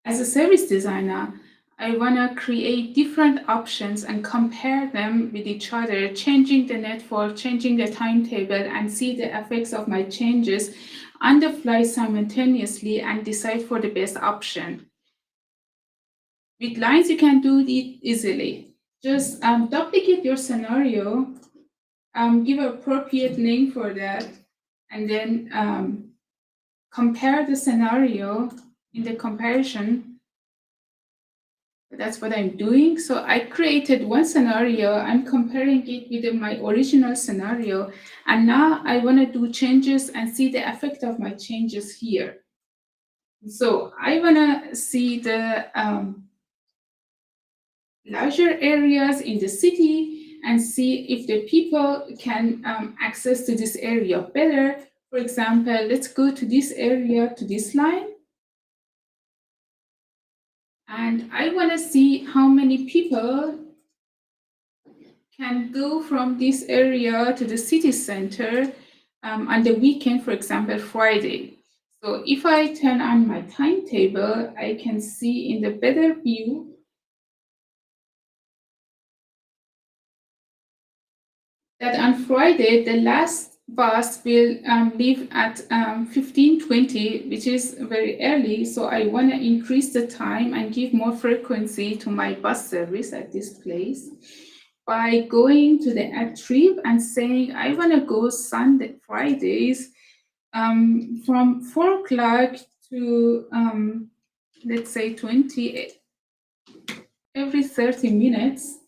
As a service designer, I want to create different options and compare them with each other, changing the network, changing the timetable, and see the effects of my changes on the fly simultaneously and decide for the best option. With lines, you can do it easily. Just duplicate your scenario, give an appropriate name for that, and then compare the scenario in the comparison. That's what I'm doing. So I created one scenario, I'm comparing it with my original scenario, and now I want to do changes and see the effect of my changes here. So I want to see the larger areas in the city and see if the people can access to this area better. For example, let's go to this area, to this line. And I want to see how many people can go from this area to the city center on the weekend, for example, Friday. So if I turn on my timetable, I can see in the better view that on Friday, the last bus will leave at 15:20, which is very early. So I want to increase the time and give more frequency to my bus service at this place by going to the add trip and saying, I want to go Fridays from 4 o'clock to, let's say, 20 every 30 minutes.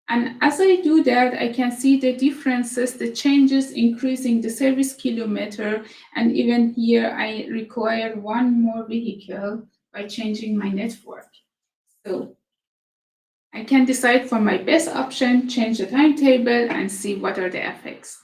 And as I do that, I can see the differences, the changes increasing the service kilometer. And even here, I require one more vehicle by changing my network. So I can decide for my best option, change the timetable, and see what are the effects.